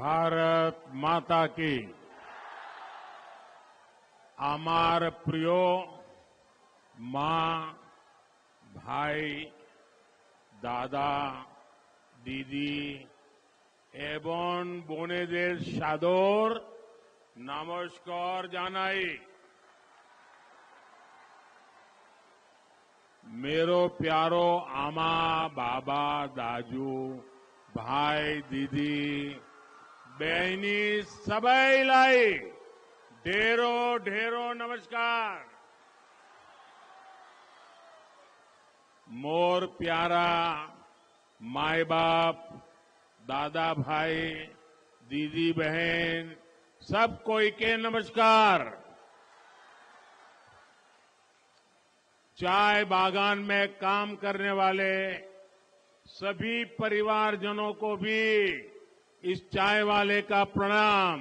भारत माता की। আমার প্রিয় মা, ভাই, দাদা, দিদি এবং বোনেদের সাদর নমস্কার জানাই। मेरो प्यारो आमा, बाबा, दाजू, भाई, दीदी, बहनी सबैलाई ढेरो ढेरो नमस्कार। मोर प्यारा माई बाप, दादा भाई, दीदी बहन सब कोई के नमस्कार। चाय बागान में काम करने वाले सभी परिवारजनों को भी इस चाय वाले का प्रणाम।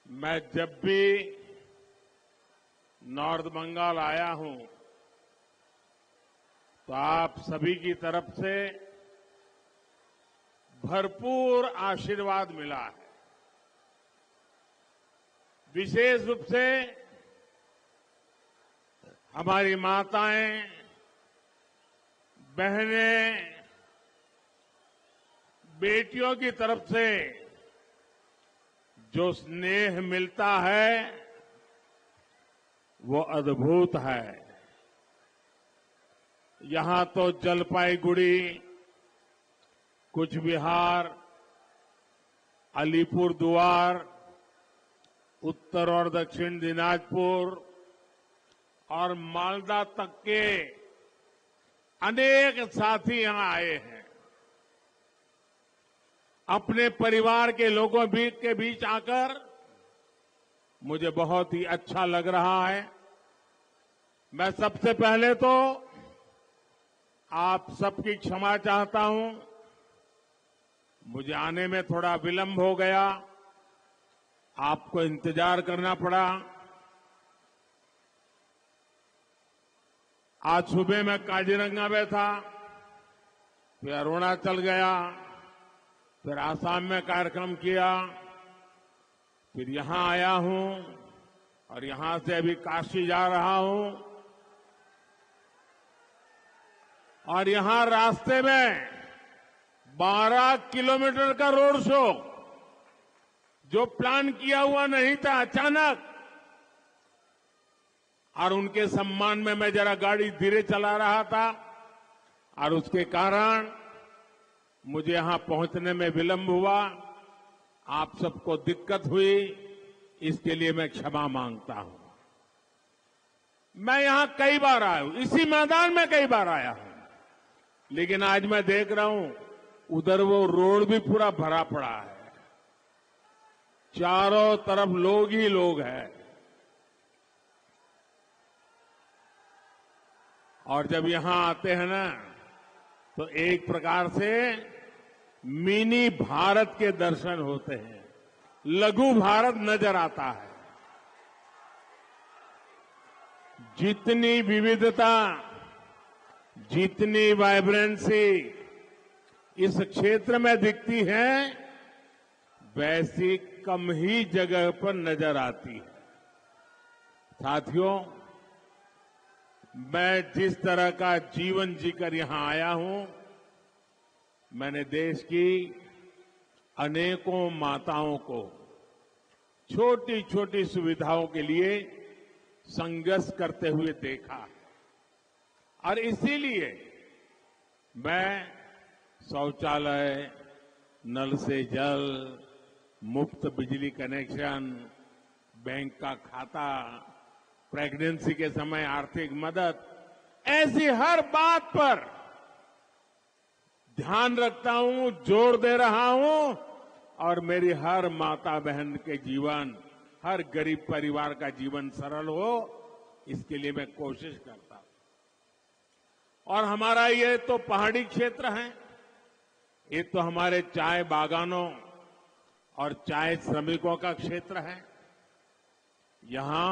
मैं जब भी नॉर्थ बंगाल आया हूं तो आप सभी की तरफ से भरपूर आशीर्वाद मिला है। विशेष रूप से हमारी माताएं, बहनें, बेटियों की तरफ से जो स्नेह मिलता है वो अद्भुत है। यहां तो जलपाईगुड़ी, कूच बिहार, अलीपुरदुआर, उत्तर और दक्षिण दिनाजपुर और मालदा तक के अनेक साथी यहां आए हैं। अपने परिवार के लोगों के बीच आकर मुझे बहुत ही अच्छा लग रहा है। मैं सबसे पहले तो आप सबकी क्षमा चाहता हूं, मुझे आने में थोड़ा विलंब हो गया, आपको इंतजार करना पड़ा। आज सुबह मैं काजीरंगा में था, फिर अरुणाचल गया, फिर आसाम में कार्यक्रम किया, फिर यहां आया हूं और यहां से अभी काशी जा रहा हूं। और यहां रास्ते में 12 किलोमीटर का रोड शो जो प्लान किया हुआ नहीं था, अचानक, और उनके सम्मान में मैं जरा गाड़ी धीरे चला रहा था और उसके कारण मुझे यहां पहुंचने में विलंब हुआ। आप सबको दिक्कत हुई, इसके लिए मैं क्षमा मांगता हूं। मैं यहां कई बार आया हूं, इसी मैदान में कई बार आया हूं, लेकिन आज मैं देख रहा हूं उधर वो रोड भी पूरा भरा पड़ा है, चारों तरफ लोग ही लोग हैं। और जब यहां आते हैं ना तो एक प्रकार से मिनी भारत के दर्शन होते हैं, लघु भारत नजर आता है। जितनी विविधता, जितनी वाइब्रेंसी इस क्षेत्र में दिखती है, वैसी कम ही जगह पर नजर आती है। साथियों, मैं जिस तरह का जीवन जीकर यहां आया हूं, मैंने देश की अनेकों माताओं को छोटी छोटी सुविधाओं के लिए संघर्ष करते हुए देखा, और इसीलिए मैं शौचालय, नल से जल, मुफ्त बिजली कनेक्शन, बैंक का खाता, प्रेगनेंसी के समय आर्थिक मदद, ऐसी हर बात पर ध्यान रखता हूं, जोर दे रहा हूं, और मेरी हर माता बहन के जीवन, हर गरीब परिवार का जीवन सरल हो, इसके लिए मैं कोशिश करता हूं। और हमारा ये तो पहाड़ी क्षेत्र है, ये तो हमारे चाय बागानों और चाय श्रमिकों का क्षेत्र है। यहां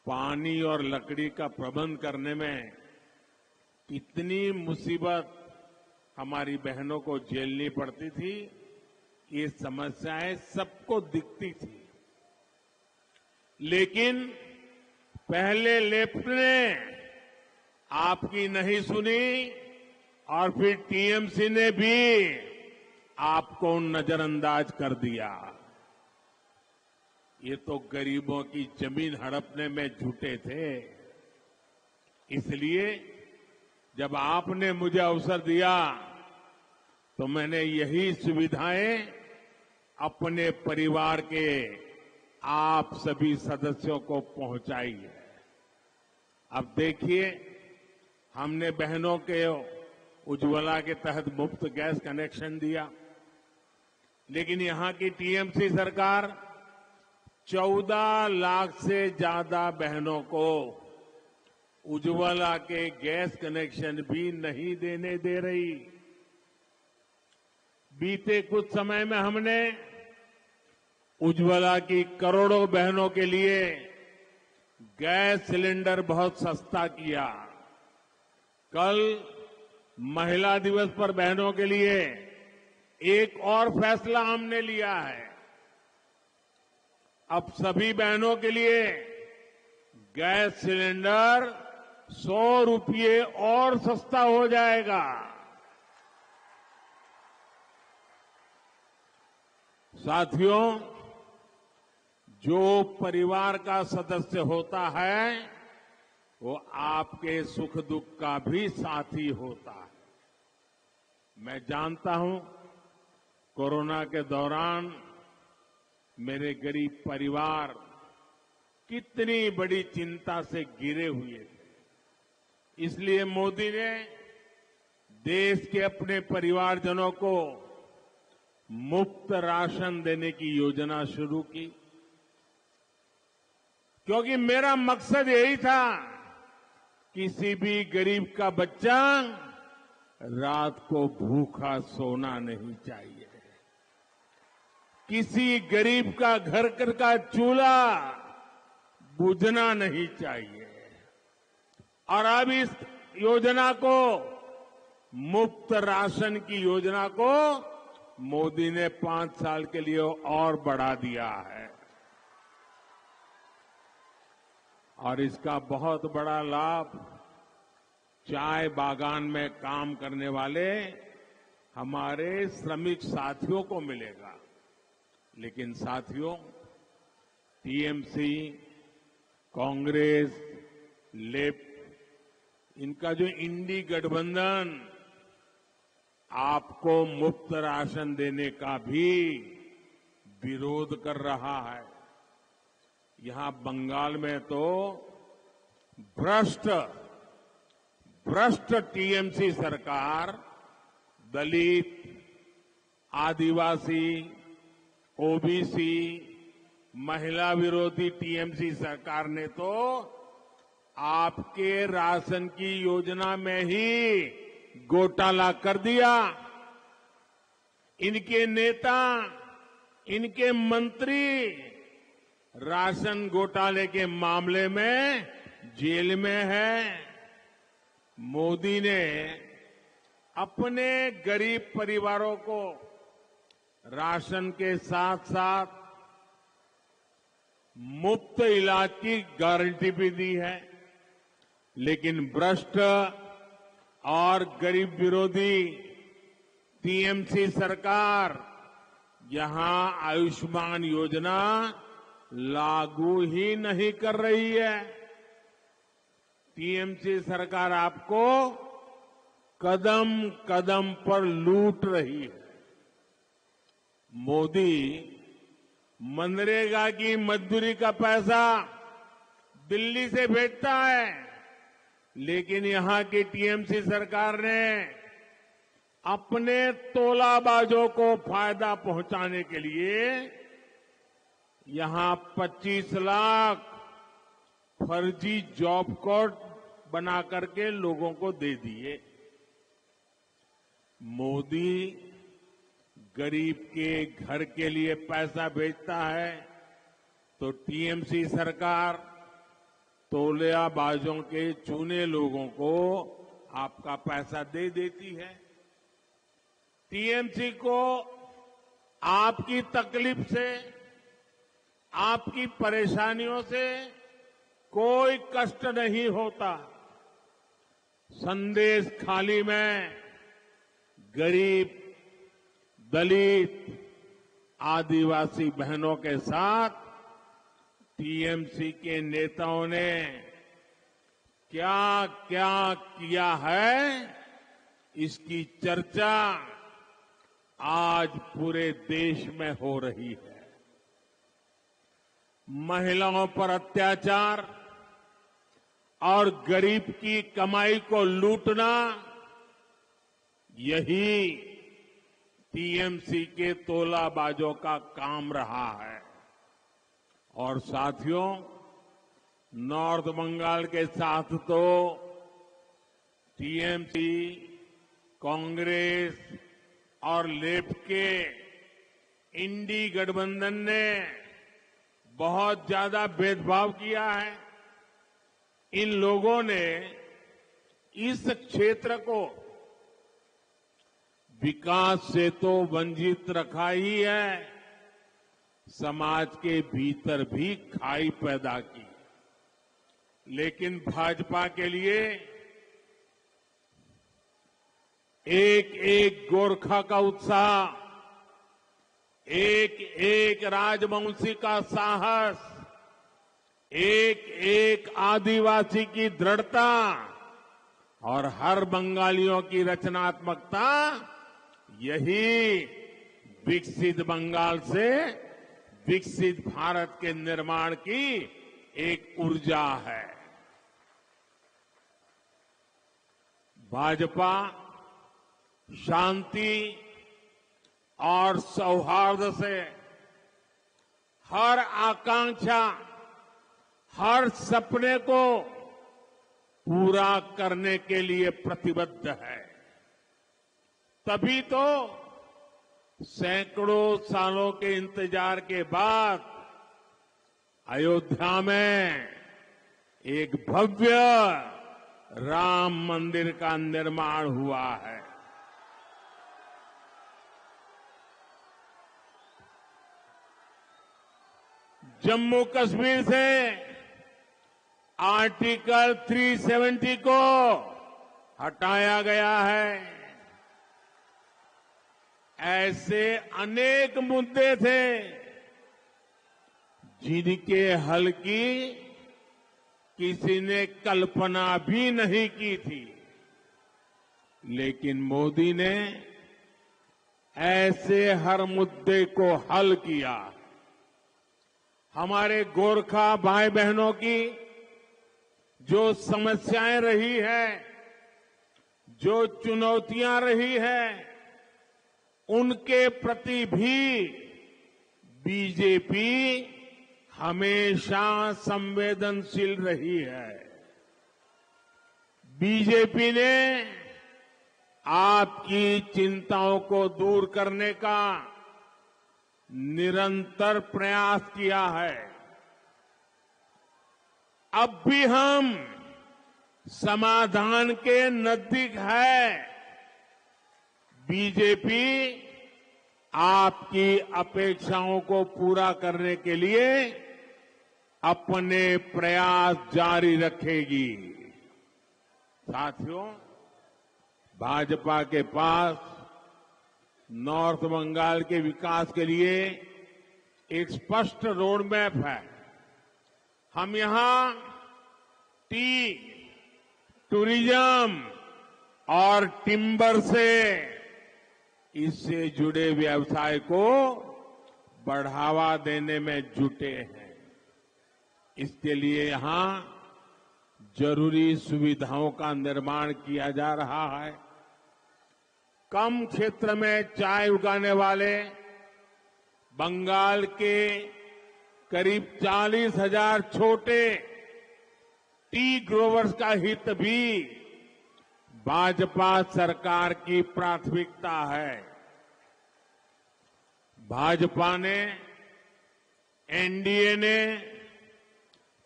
पानी और लकड़ी का प्रबंध करने में कितनी मुसीबत हमारी बहनों को झेलनी पड़ती थी, ये समस्याएं सबको दिखती थी। लेकिन पहले लेफ्ट ने आपकी नहीं सुनी और फिर टीएमसी ने भी आपको नजरअंदाज कर दिया। ये तो गरीबों की जमीन हड़पने में जुटे थे। इसलिए जब आपने मुझे अवसर दिया तो मैंने यही सुविधाएं अपने परिवार के आप सभी सदस्यों को पहुंचाई है। अब देखिए, हमने बहनों के उज्ज्वला के तहत मुफ्त गैस कनेक्शन दिया, लेकिन यहां की टीएमसी सरकार 14 लाख से ज्यादा बहनों को उज्ज्वला के गैस कनेक्शन भी नहीं देने दे रही। बीते कुछ समय में हमने उज्ज्वला की करोड़ों बहनों के लिए गैस सिलेंडर बहुत सस्ता किया। कल महिला दिवस पर बहनों के लिए एक और फैसला हमने लिया है। अब सभी बहनों के लिए गैस सिलेंडर 100 रुपये और सस्ता हो जाएगा। साथियों, जो परिवार का सदस्य होता है वो आपके सुख दुख का भी साथी होता है। मैं जानता हूं, कोरोना के दौरान मेरे गरीब परिवार कितनी बड़ी चिंता से घिरे हुए थे। इसलिए मोदी ने देश के अपने परिवारजनों को मुफ्त राशन देने की योजना शुरू की, क्योंकि मेरा मकसद यही था, किसी भी गरीब का बच्चा रात को भूखा सोना नहीं चाहिए, किसी गरीब का घर का चूल्हा बुझना नहीं चाहिए। और अब इस योजना को, मुफ्त राशन की योजना को मोदी ने 5 साल के लिए और बढ़ा दिया है। और इसका बहुत बड़ा लाभ चाय बागान में काम करने वाले हमारे श्रमिक साथियों को मिलेगा। लेकिन साथियों, टीएमसी, कांग्रेस, लेफ्ट, इनका जो इंडी गठबंधन आपको मुफ्त राशन देने का भी विरोध कर रहा है। यहां बंगाल में तो भ्रष्ट टीएमसी सरकार दलित, आदिवासी, ओबीसी, महिला विरोधी टीएमसी सरकार ने तो आपके राशन की योजना में ही घोटाला कर दिया। इनके नेता, इनके मंत्री राशन घोटाले के मामले में जेल में है। मोदी ने अपने गरीब परिवारों को राशन के साथ साथ मुफ्त इलाज की गारंटी भी दी है। लेकिन भ्रष्ट और गरीब विरोधी टीएमसी सरकार यहां आयुष्मान योजना लागू ही नहीं कर रही है। टीएमसी सरकार आपको कदम कदम पर लूट रही है। मोदी मनरेगा की मजदूरी का पैसा दिल्ली से भेजता है, लेकिन यहां की टीएमसी सरकार ने अपने तोलाबाजों को फायदा पहुंचाने के लिए यहां 25 लाख फर्जी जॉब कार्ड बना करके लोगों को दे दिए। मोदी गरीब के घर के लिए पैसा भेजता है तो टीएमसी सरकार तोलियाबाजों के चुने लोगों को आपका पैसा दे देती है। टीएमसी को आपकी तकलीफ से, आपकी परेशानियों से कोई कष्ट नहीं होता। संदेश खाली में गरीब, दलित, आदिवासी बहनों के साथ टीएमसी के नेताओं ने क्या क्या किया है, इसकी चर्चा आज पूरे देश में हो रही है। महिलाओं पर अत्याचार और गरीब की कमाई को लूटना, यही टीएमसी के तोलाबाजों का काम रहा है। और साथियों, नॉर्थ बंगाल के साथ तो टीएमसी, कांग्रेस और लेफ्ट के इंडी गठबंधन ने बहुत ज्यादा भेदभाव किया है। इन लोगों ने इस क्षेत्र को विकास से तो वंचित रखा ही है, समाज के भीतर भी खाई पैदा की। लेकिन भाजपा के लिए एक एक गोरखा का उत्साह, एक एक राजवंशी का साहस, एक एक आदिवासी की दृढ़ता और हर बंगालियों की रचनात्मकता, यही विकसित बंगाल से विकसित भारत के निर्माण की एक ऊर्जा है। भाजपा शांति और सौहार्द से हर आकांक्षा, हर सपने को पूरा करने के लिए प्रतिबद्ध है। तभी तो सैकड़ों सालों के इंतजार के बाद अयोध्या में एक भव्य राम मंदिर का निर्माण हुआ है। जम्मू कश्मीर से आर्टिकल 370 को हटाया गया है। ऐसे अनेक मुद्दे थे जिनके हल की किसी ने कल्पना भी नहीं की थी, लेकिन मोदी ने ऐसे हर मुद्दे को हल किया। हमारे गोरखा भाई बहनों की जो समस्याएं रही है, जो चुनौतियां रही है, उनके प्रति भी बीजेपी हमेशा संवेदनशील रही है। बीजेपी ने आपकी चिंताओं को दूर करने का निरंतर प्रयास किया है। अब भी हम समाधान के नजदीक है। बीजेपी आपकी अपेक्षाओं को पूरा करने के लिए अपने प्रयास जारी रखेगी। साथियों, भाजपा के पास नॉर्थ बंगाल के विकास के लिए एक स्पष्ट रोड मैप है। हम यहां टी, टूरिज्म और टिम्बर से इससे जुड़े व्यवसाय को बढ़ावा देने में जुटे हैं। इसके लिए यहां जरूरी सुविधाओं का निर्माण किया जा रहा है। कम क्षेत्र में चाय उगाने वाले बंगाल के करीब 40,000 छोटे टी ग्रोवर्स का हित भी भाजपा सरकार की प्राथमिकता है। भाजपा ने, एनडीए ने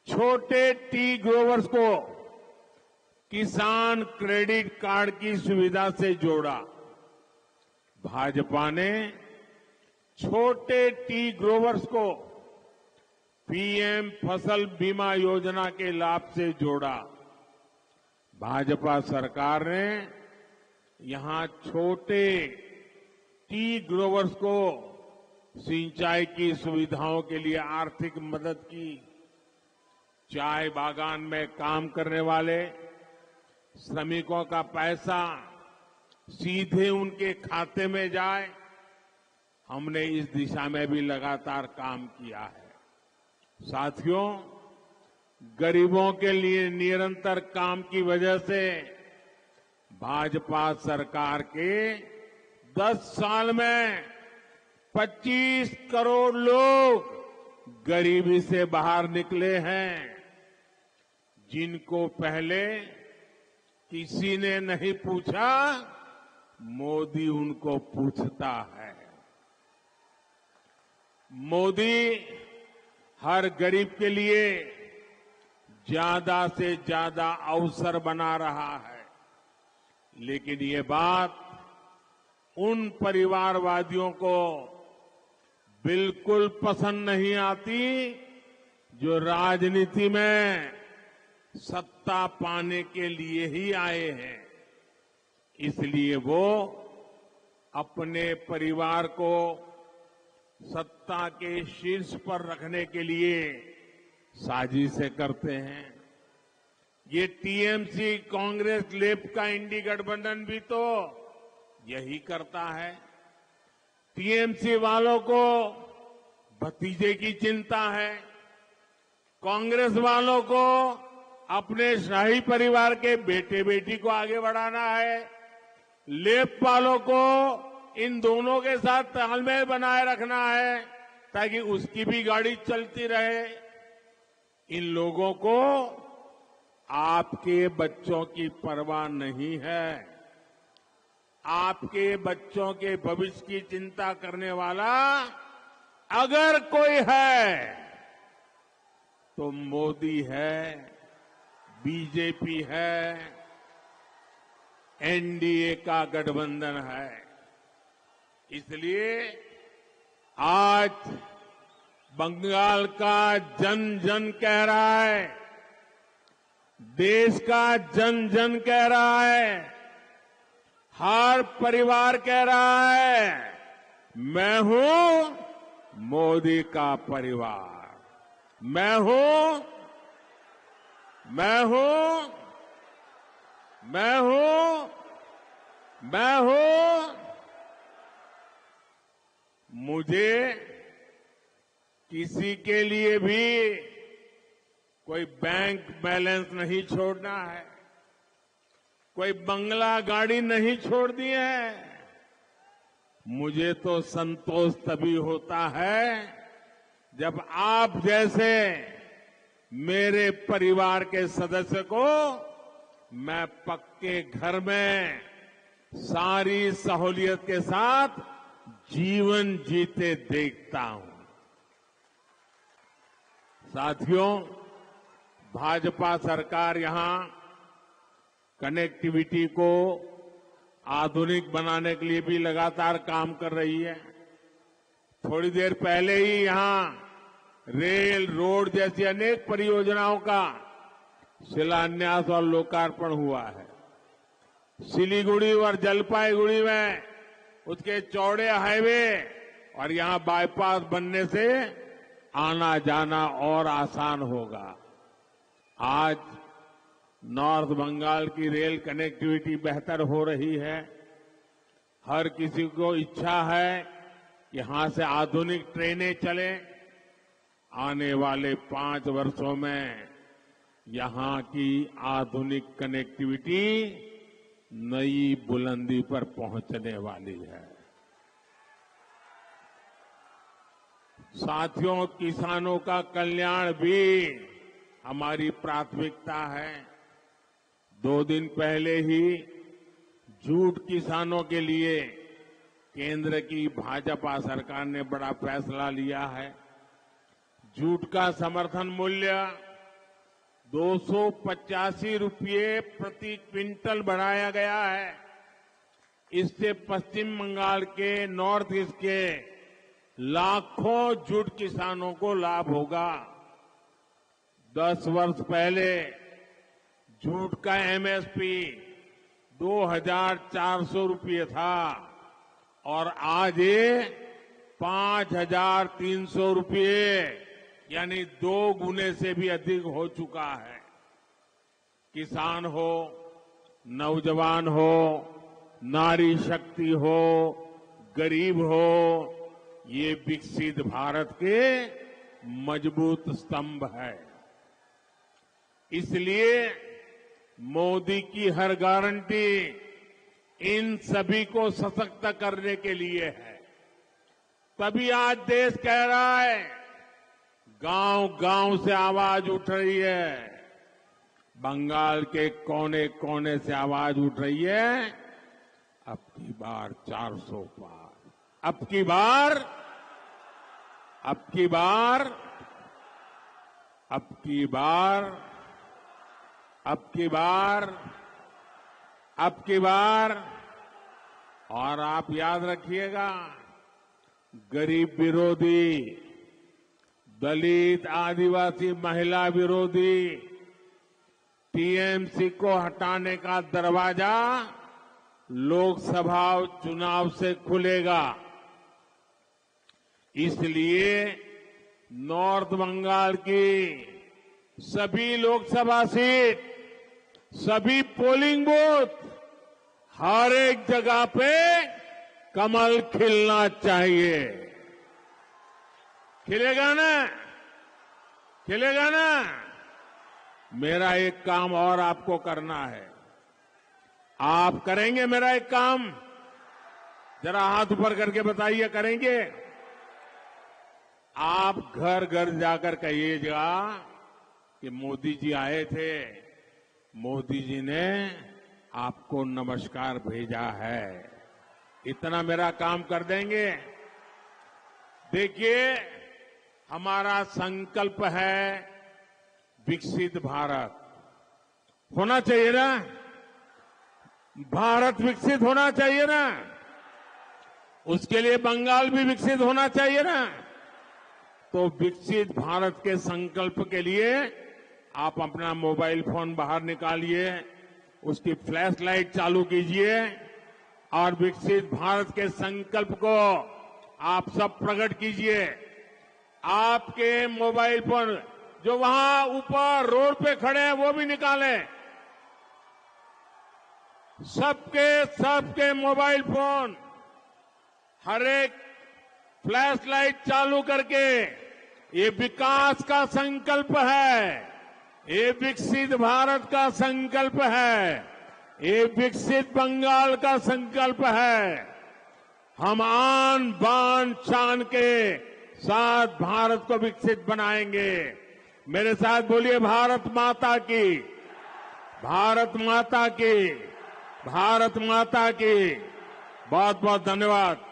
छोटे टी ग्रोवर्स को किसान क्रेडिट कार्ड की सुविधा से जोड़ा। भाजपा ने छोटे टी ग्रोवर्स को पीएम फसल बीमा योजना के लाभ से जोड़ा। भाजपा सरकार ने यहां छोटे टी ग्रोवर्स को सिंचाई की सुविधाओं के लिए आर्थिक मदद की। चाय बागान में काम करने वाले श्रमिकों का पैसा सीधे उनके खाते में जाए, हमने इस दिशा में भी लगातार काम किया है। साथियों, गरीबों के लिए निरंतर काम की वजह से भाजपा सरकार के 10 साल में 25 करोड़ लोग गरीबी से बाहर निकले हैं, जिनको पहले किसी ने नहीं पूछा, मोदी उनको पूछता है। मोदी हर गरीब के लिए ज्यादा से ज्यादा अवसर बना रहा है, लेकिन ये बात उन परिवारवादियों को बिल्कुल पसंद नहीं आती जो राजनीति में सत्ता पाने के लिए ही आए हैं। इसलिए वो अपने परिवार को सत्ता के शीर्ष पर रखने के लिए साजिशें करते हैं। ये टीएमसी कांग्रेस लेफ्ट का इंडी गठबंधन भी तो यही करता है। टीएमसी वालों को भतीजे की चिंता है, कांग्रेस वालों को अपने शाही परिवार के बेटे बेटी को आगे बढ़ाना है, लेफ्ट वालों को इन दोनों के साथ तालमेल बनाए रखना है ताकि उसकी भी गाड़ी चलती रहे। इन लोगों को आपके बच्चों की परवाह नहीं है। आपके बच्चों के भविष्य की चिंता करने वाला अगर कोई है तो मोदी है, बीजेपी है, एनडीए का गठबंधन है। इसलिए आज बंगाल का जन जन कह रहा है, देश का जन जन कह रहा है, हर परिवार कह रहा है, मैं हूं मोदी का परिवार, मैं हूं, मैं हूं, मैं हूं, मैं हूं। मुझे किसी के लिए भी कोई बैंक बैलेंस नहीं छोड़ना है, कोई बंगला गाड़ी नहीं छोड़नी है। मुझे तो संतोष तभी होता है जब आप जैसे मेरे परिवार के सदस्य को मैं पक्के घर में सारी सहूलियत के साथ जीवन जीते देखता हूं। साथियों, भाजपा सरकार यहां कनेक्टिविटी को आधुनिक बनाने के लिए भी लगातार काम कर रही है। थोड़ी देर पहले ही यहां रेल, रोड जैसी अनेक परियोजनाओं का शिलान्यास और लोकार्पण हुआ है। सिलीगुड़ी और जलपाईगुड़ी में उसके चौड़े हाईवे और यहां बाईपास बनने से आना जाना और आसान होगा। आज नॉर्थ बंगाल की रेल कनेक्टिविटी बेहतर हो रही है। हर किसी को इच्छा है कि यहां से आधुनिक ट्रेनें चलें। आने वाले 5 वर्षों में यहां की आधुनिक कनेक्टिविटी नई बुलंदी पर पहुंचने वाली है। साथियों, किसानों का कल्याण भी हमारी प्राथमिकता है। 2 दिन पहले ही जूट किसानों के लिए केंद्र की भाजपा सरकार ने बड़ा फैसला लिया है। जूट का समर्थन मूल्य ₹285 प्रति क्विंटल बढ़ाया गया है। इससे पश्चिम बंगाल के नॉर्थ ईस्ट के लाखों जूट किसानों को लाभ होगा। 10 वर्ष पहले जूट का एमएसपी ₹2,400 था और आज ये ₹5,300 यानी 2 गुने से भी अधिक हो चुका है। किसान हो, नौजवान हो, नारी शक्ति हो, गरीब हो, ये विकसित भारत के मजबूत स्तंभ है। इसलिए मोदी की हर गारंटी इन सभी को सशक्त करने के लिए है। तभी आज देश कह रहा है, गांव-गांव से आवाज उठ रही है, बंगाल के कोने कोने से आवाज उठ रही है, अब की बार 400 पार, अब की बार और आप याद रखिएगा, गरीब विरोधी, दलित, आदिवासी, महिला विरोधी टीएमसी को हटाने का दरवाजा लोकसभा चुनाव से खुलेगा। इसलिए नॉर्थ बंगाल की सभी लोकसभा सीट, सभी पोलिंग बूथ, हर एक जगह पे कमल खिलना चाहिए। खिलेगा ना? खिलेगा ना? मेरा एक काम और आपको करना है। आप करेंगे मेरा एक काम? जरा हाथ ऊपर करके बताइए, करेंगे? आप घर घर जाकर कहिएगा कि मोदी जी आए थे, मोदी जी ने आपको नमस्कार भेजा है। इतना मेरा काम कर देंगे? देखिए, हमारा संकल्प है विकसित भारत। होना चाहिए ना? भारत विकसित होना चाहिए ना? उसके लिए बंगाल भी विकसित होना चाहिए ना? तो विकसित भारत के संकल्प के लिए आप अपना मोबाइल फोन बाहर निकालिए, उसकी फ्लैश लाइट चालू कीजिए और विकसित भारत के संकल्प को आप सब प्रकट कीजिए। आपके मोबाइल फोन जो वहां ऊपर रोड पे खड़े हैं वो भी निकालें। सबके मोबाइल फोन हर एक फ्लैश लाइट चालू करके, ये विकास का संकल्प है, ये विकसित भारत का संकल्प है, ये विकसित बंगाल का संकल्प है। हम आन बान शान के साथ भारत को विकसित बनाएंगे। मेरे साथ बोलिए, भारत माता की, भारत माता की, भारत माता की। बहुत बहुत धन्यवाद।